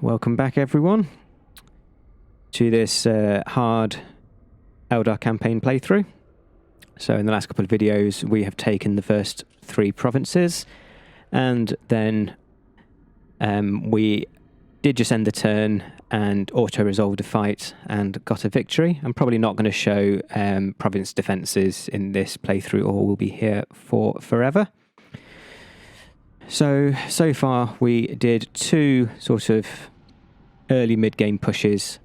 welcome back everyone to this hard Eldar campaign playthrough. So in the last couple of videos we have taken the first 3 provinces, and then we did just end the turn and auto-resolved a fight and got a victory. I'm probably not going to show province defences in this playthrough, or we'll be here for forever. So far we did 2 sort of early mid-game pushes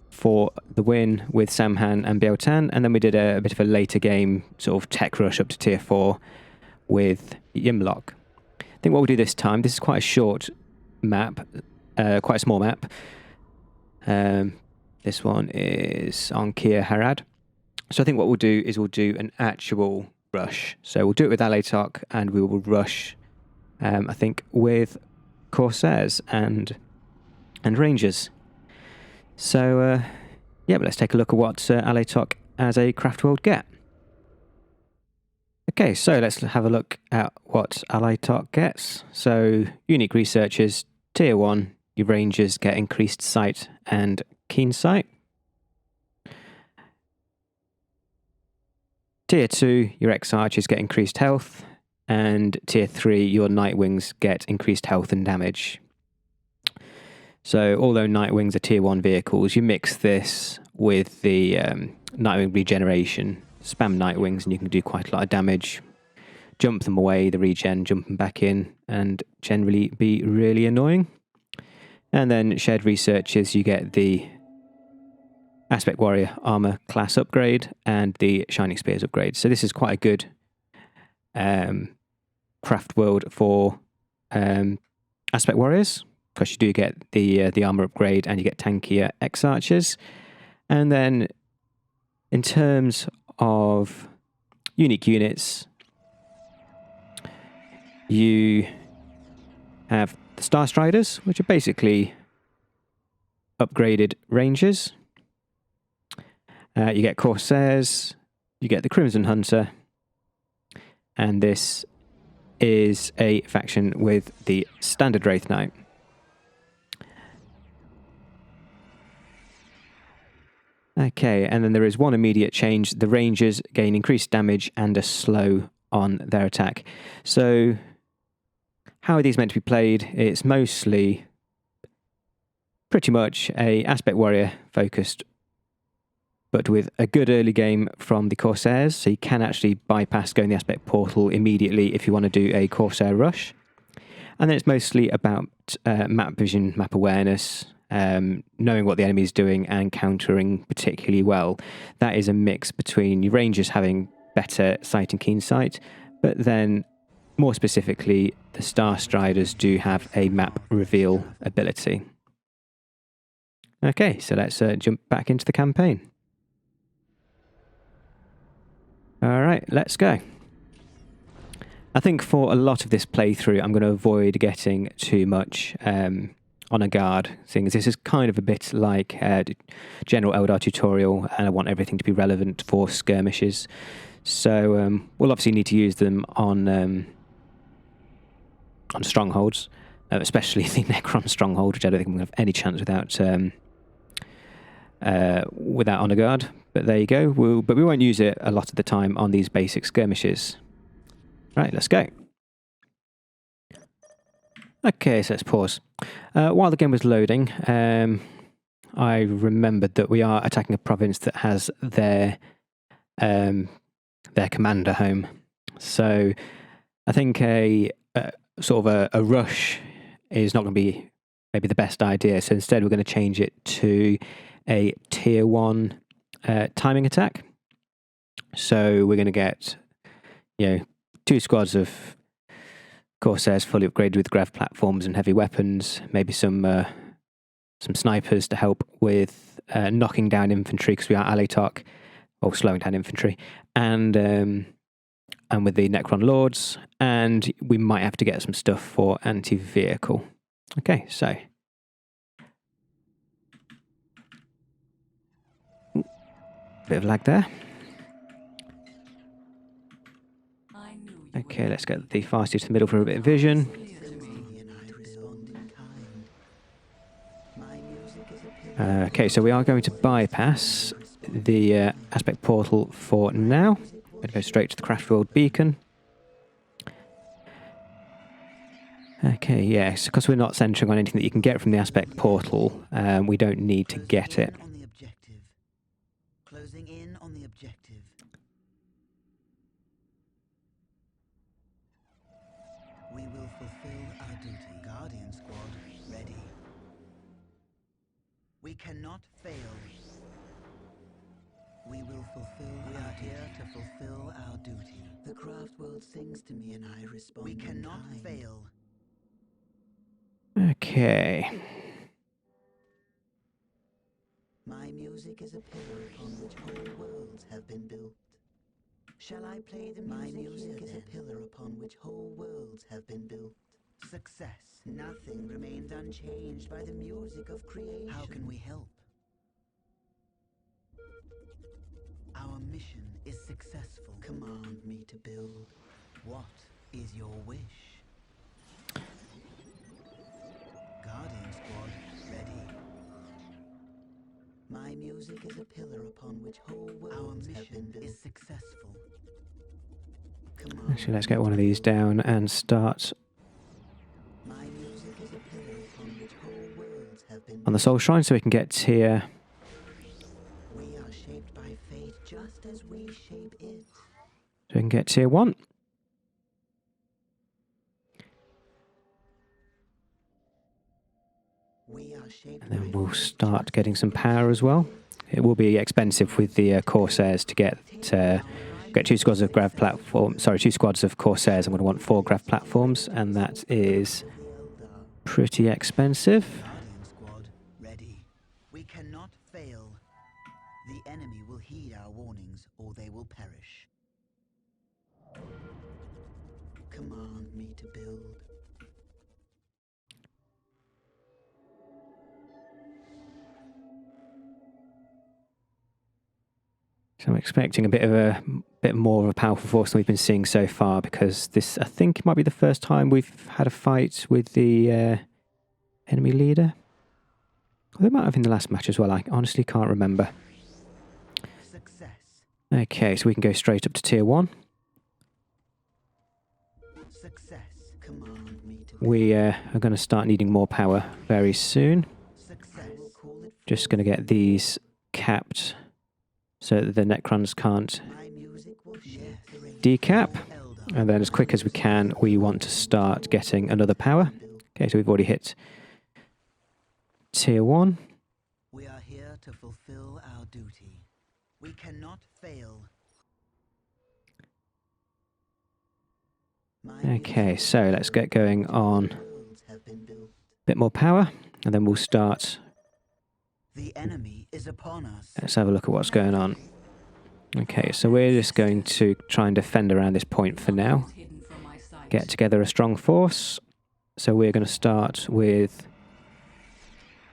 for the win with Samhan and Beotan, and then we did a bit of a later game sort of tech rush up to tier 4 with Yimlock. I think what we'll do this time, this is quite a short map, quite a small map. This one is on Eldar Hard. So I think what we'll do is we'll do an actual rush. So we'll do it with Alaitoc, and we will rush, I think, with Corsairs and Rangers. So, yeah, but let's take a look at what Alaitoc as a craft world get. Okay, so let's have a look at what Alaitoc gets. So, unique researchers, tier 1, your Rangers get increased sight and keen sight. Tier 2, your X-Archers get increased health, and Tier 3, your Nightwings get increased health and damage. So, although Nightwings are Tier 1 vehicles, you mix this with the Nightwing regeneration, spam Nightwings, and you can do quite a lot of damage. Jump them away, the regen, jump them back in, and generally be really annoying. And then shared researchers, you get the Aspect Warrior armor class upgrade and the Shining Spears upgrade. So this is quite a good craft world for Aspect Warriors, because you do get the armor upgrade and you get tankier X-Archers. And then in terms of unique units, you have the Star Striders, which are basically upgraded Rangers. You get Corsairs, you get the Crimson Hunter, and this is a faction with the standard Wraith Knight. Okay, and then there is one immediate change. The Rangers gain increased damage and are slow on their attack. So, how are these meant to be played? It's mostly pretty much a Aspect Warrior focused, but with a good early game from the Corsairs, so you can actually bypass going the Aspect Portal immediately if you want to do a Corsair rush. And then it's mostly about map vision, map awareness, knowing what the enemy is doing and countering particularly well. That is a mix between your Rangers having better sight and keen sight, but then more specifically, the Star Striders do have a map reveal ability. Okay, so let's jump back into the campaign. Alright, let's go. I think for a lot of this playthrough, I'm going to avoid getting too much on a guard, seeing as this is kind of a bit like general Eldar tutorial, and I want everything to be relevant for skirmishes. So we'll obviously need to use them on strongholds, especially the Necron stronghold, which I don't think we're going to have any chance without honor guard. But there you go. But we won't use it a lot of the time on these basic skirmishes. Right, let's go. Okay, so let's pause. While the game was loading, I remembered that we are attacking a province that has their commander home. So I think a sort of a rush is not going to be maybe the best idea. So instead we're going to change it to a tier 1 timing attack. So we're going to get, 2 squads of Corsairs fully upgraded with grav platforms and heavy weapons, maybe some snipers to help with knocking down infantry, because we are Alaitoc, or slowing down infantry, and with the Necron Lords, and we might have to get some stuff for anti-vehicle. Okay, so bit of lag there. Okay, let's get the fastest to the middle for a bit of vision. Okay, so we are going to bypass the aspect portal for now. We're going to go straight to the Craft World Beacon. Okay, yes, because we're not centering on anything that you can get from the aspect portal, we don't need to get it. Closing in on the objective. We will fulfill our duty. Guardian squad, ready. We cannot fail. We will fulfill. We are here to fulfill our duty. The craft world sings to me and I respond. We cannot fail. Okay. My music is a pillar upon which whole worlds have been built. Shall I play the music? My music is a pillar upon which whole worlds have been built. Success. Nothing remains unchanged by the music of creation. How can we help? Our mission is successful. Command me to build. What is your wish? Guardian squad, ready. My music is a pillar upon which whole worlds have been built. Is successful. Actually, let's get one of these down and start My music is a pillar upon which whole worlds have been on the Soul Shrine so we can get tier. We are shaped by fate just as we shape it. So we can get tier 1. We are shaped And then by we'll fate start just getting as some we power as well. It will be expensive with the Corsairs to get 2 squads of grav platform. Sorry, 2 squads of Corsairs. I'm going to want 4 grav platforms, and that is pretty expensive. Guardian squad, ready. We cannot fail. The enemy will heed our warnings or they will perish. Command me to build. So I'm expecting a bit more of a powerful force than we've been seeing so far, because this, I think, might be the first time we've had a fight with the enemy leader. Well, they might have in the last match as well. I honestly can't remember. Success. Okay, so we can go straight up to tier 1. Success. Command me to We are going to start needing more power very soon. success. Just going to get these capped so that the Necrons can't My music will share the ring. decap. Eldar. And then as quick as we can, we want to start getting another power. Okay, so we've already hit tier 1. We are here to fulfill our duty. We cannot fail. My Okay, so let's get going on worlds have been built. a bit more power, and then we'll start. The enemy is upon us. Let's have a look at what's going on. Okay, so we're just going to try and defend around this point for now. Get together a strong force. So we're going to start with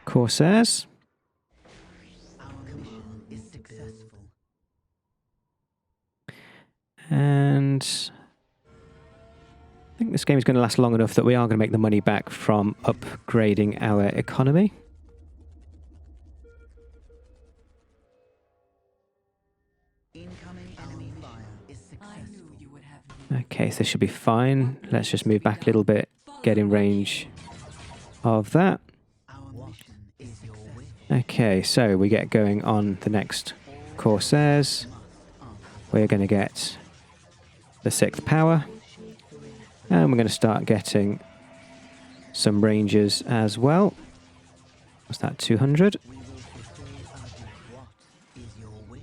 Corsairs. Our command is successful. And I think this game is going to last long enough that we are going to make the money back from upgrading our economy. Incoming enemy fire is successful. Okay, so this should be fine. Let's just move back a little bit, get in range of that. Our mission is your wish. Okay, so we get going on the next Corsairs. We're going to get the 6th power. And we're going to start getting some Rangers as well. What's that, 200? We will fulfill our duty. What is your wish?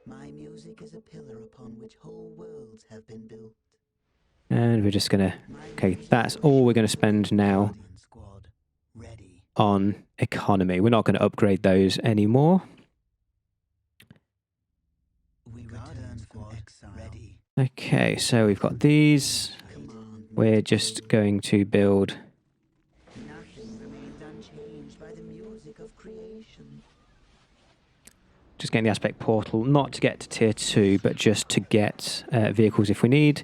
My music is a pillar upon which whole worlds have been built. And we're just going to... Okay, that's all we're going to spend now Guardian squad, ready. on economy. We're not going to upgrade those anymore. We return from exile. Ready. Okay, so we've got these. Command me. We're just going to build... Nothing remains unchanged by the music of creation. Just getting the aspect portal, not to get to tier 2, but just to get vehicles if we need.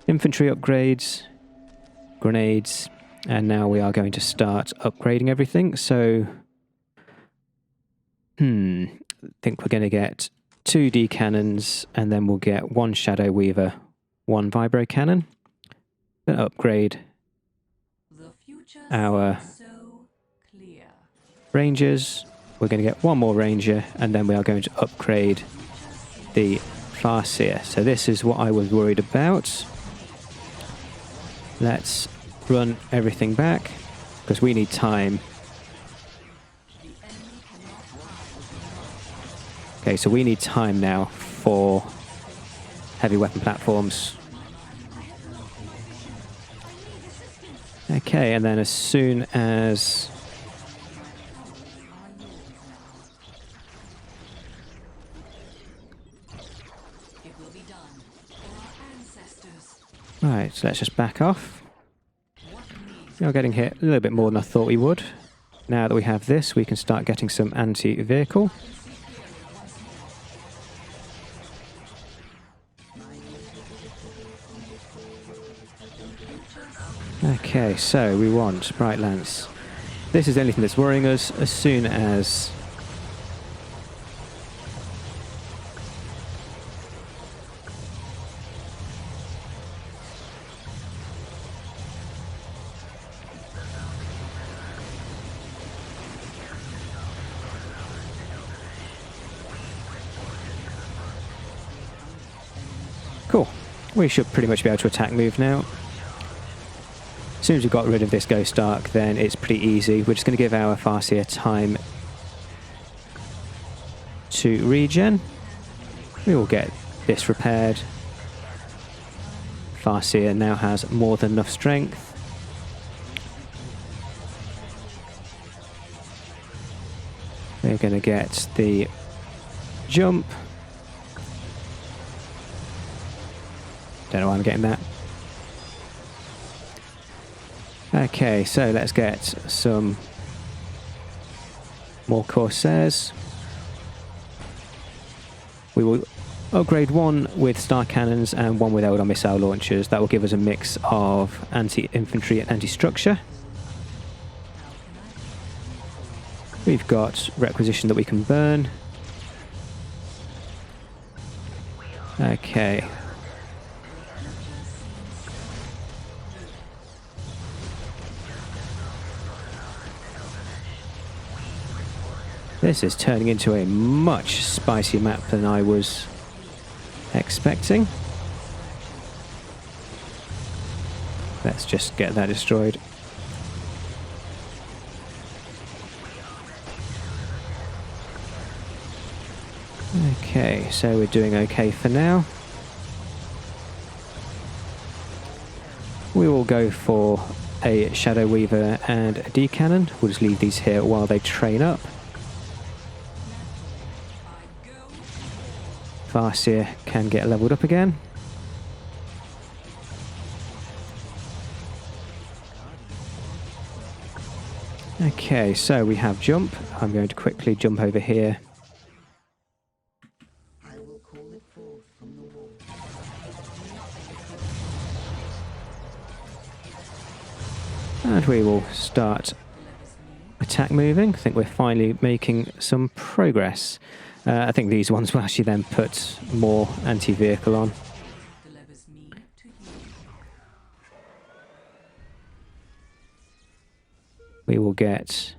Infantry upgrades, grenades, And now we are going to start upgrading everything. So, I think we're going to get 2 D cannons, and then we'll get 1 Shadow Weaver, 1 Vibro Cannon. Then upgrade our Rangers. We're going to get 1 more Ranger, and then we are going to upgrade the Farseer. So this is what I was worried about. Let's run everything back, because we need time. Okay, so we need time now for heavy weapon platforms. Okay, and then as soon as... Right, so let's just back off. We're getting hit a little bit more than I thought we would. Now that we have this, we can start getting some anti-vehicle. Okay, so we want Bright Lance. This is the only thing that's worrying us. As soon as cool. We should pretty much be able to attack move now. As soon as we've got rid of this Ghost Arc, then it's pretty easy. We're just going to give our Farseer time to regen. We will get this repaired. Farseer now has more than enough strength. We're going to get the jump. Don't know why I'm getting that. Okay, so let's get some more Corsairs. We will upgrade 1 with Star Cannons and 1 with Eldar Missile Launchers. That will give us a mix of anti-infantry and anti-structure. We've got Requisition that we can burn. Okay. This is turning into a much spicier map than I was expecting. Let's just get that destroyed. Okay, so we're doing okay for now. We will go for a Shadow Weaver and a D Cannon. We'll just leave these here while they train up. Farseer can get leveled up again. Okay, so we have jump. I'm going to quickly jump over here. I will call it forth from the wall. And we will start attack moving. I think we're finally making some progress. I think these ones will actually then put more anti-vehicle on. We will get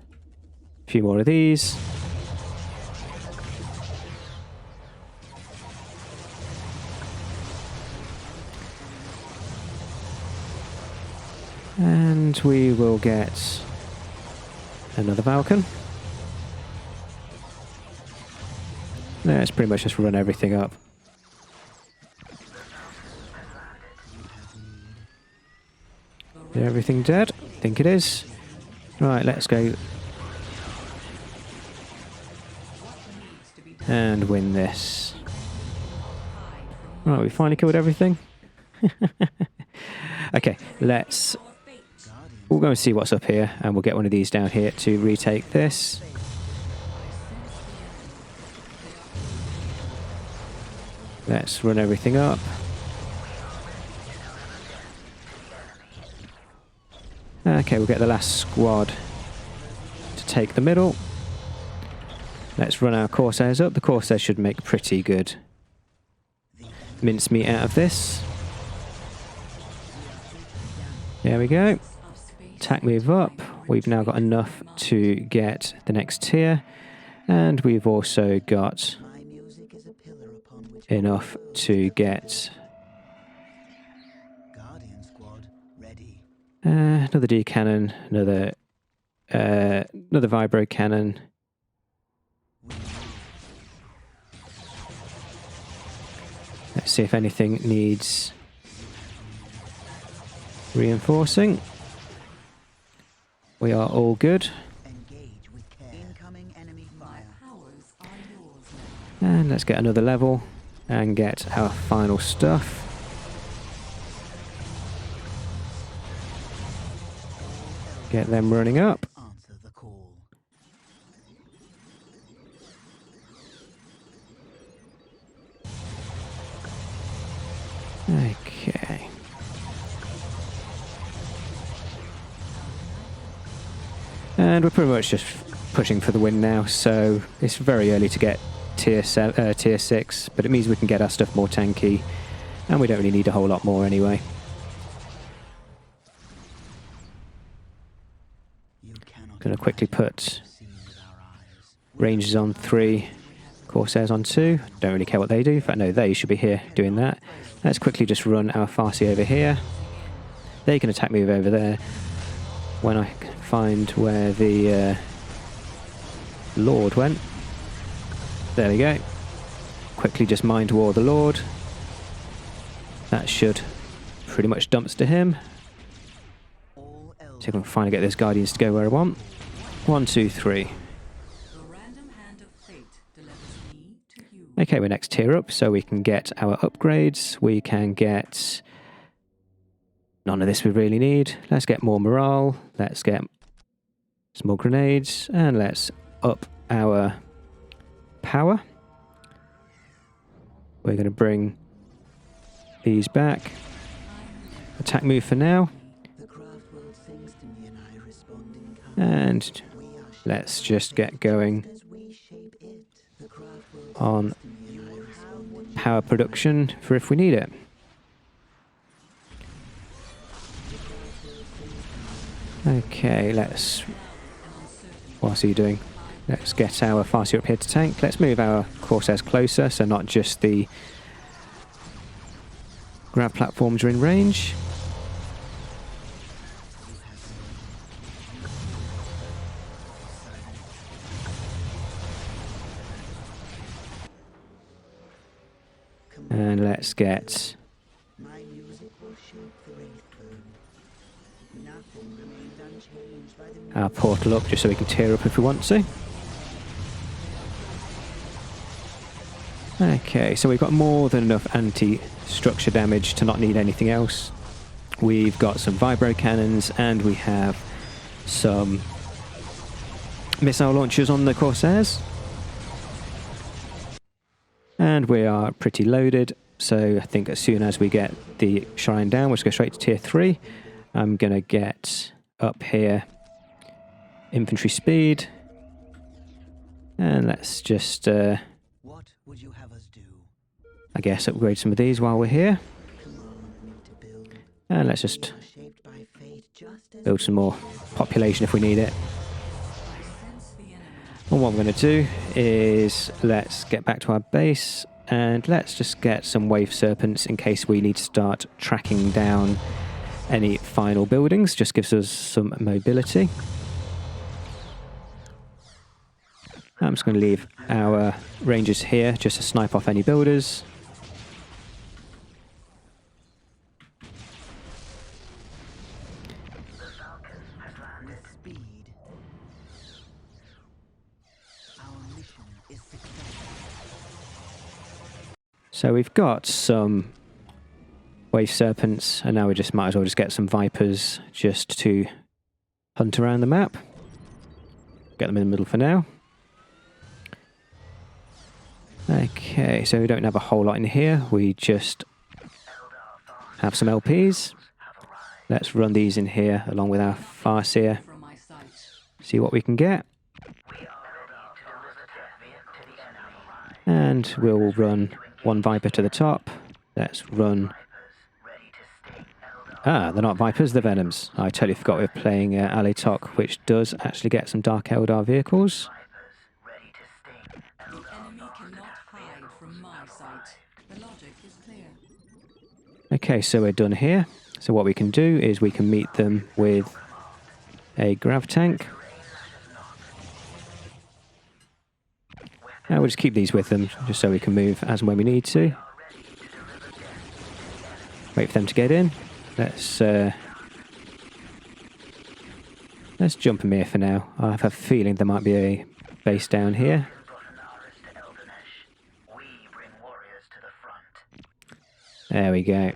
a few more of these. And we will get another Falcon. Let's pretty much just run everything up. Is everything dead? I think it is. Right, let's go and win this. Right, we finally killed everything. Okay, we'll go and see what's up here, and we'll get one of these down here to retake this. Let's run everything up. Okay, we'll get the last squad to take the middle. Let's run our Corsairs up. The Corsairs should make pretty good mincemeat out of this. There we go. Attack move up. We've now got enough to get the next tier. And we've also got enough to get another D cannon, another vibro cannon. Let's see if anything needs reinforcing. We are all good. And let's get another level and get our final stuff. Get them running up. Okay. And we're pretty much just pushing for the win now, so it's very early to get tier 6, but it means we can get our stuff more tanky, and we don't really need a whole lot more anyway. Going to quickly put Rangers on 3, Corsairs on 2. Don't really care what they do. In fact, no, they should be here doing that. Let's quickly just run our Farsi over here. They can attack me over there. When I find where the Lord went. There we go. Quickly just mind war the Lord. That should pretty much dumpster him. See if I can finally get those Guardians to go where I want. 1, 2, 3. Okay, we're next tier up, so we can get our upgrades. We can get... None of this we really need. Let's get more morale. Let's get some more grenades. And let's up our power. We're going to bring these back. Attack move for now. And let's just get going on power production for if we need it. Okay, let's... What are you doing? Let's get our Farsi up here to tank. Let's move our Corsairs closer, so not just the grab platforms are in range. And let's get our portal up just so we can tear up if we want to. Okay, so we've got more than enough anti-structure damage to not need anything else. We've got some vibro cannons and we have some missile launchers on the Corsairs. And we are pretty loaded, so I think as soon as we get the shrine down, we'll just go straight to tier 3. I'm going to get up here infantry speed. And let's just, What would you have us do? I guess, upgrade some of these while we're here. And let's just build some more population if we need it. And what I'm going to do is let's get back to our base and let's just get some wave serpents in case we need to start tracking down any final buildings. Just gives us some mobility. I'm just going to leave our rangers here just to snipe off any builders. So we've got some wave serpents, and now we just might as well just get some vipers just to hunt around the map. Get them in the middle for now. Okay, so we don't have a whole lot in here. We just have some LPs. Let's run these in here along with our Farseer. From my sight. See what we can get. And we'll run one Viper to the top. Let's run... Ah, they're not Vipers, they're Venoms. I totally forgot we were playing Alaitoc, which does actually get some Dark Eldar vehicles. The enemy cannot hide from my sight. The logic is clear. Okay, so we're done here. So what we can do is we can meet them with a grav tank. And we'll just keep these with them, just so we can move as and when we need to. Wait for them to get in. Let's jump them here for now. I have a feeling there might be a base down here. There we go.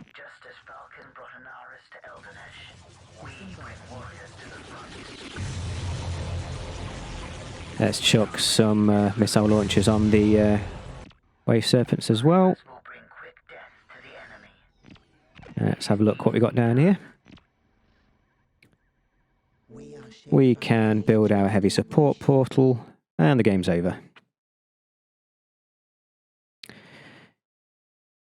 Let's chuck some missile launchers on the Wave Serpents as well. Let's have a look what we got down here. We can build our heavy support portal, and the game's over.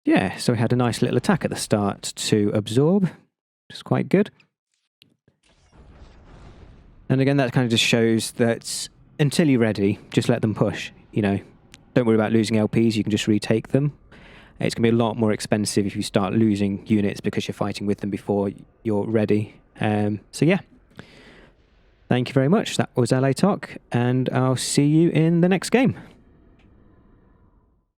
Yeah, so we had a nice little attack at the start to absorb, which is quite good. And again, that kind of just shows that until you're ready, just let them push. You know, don't worry about losing LPs, you can just retake them. It's going to be a lot more expensive if you start losing units because you're fighting with them before you're ready. So yeah, thank you very much. That was Alaitoc, and I'll see you in the next game.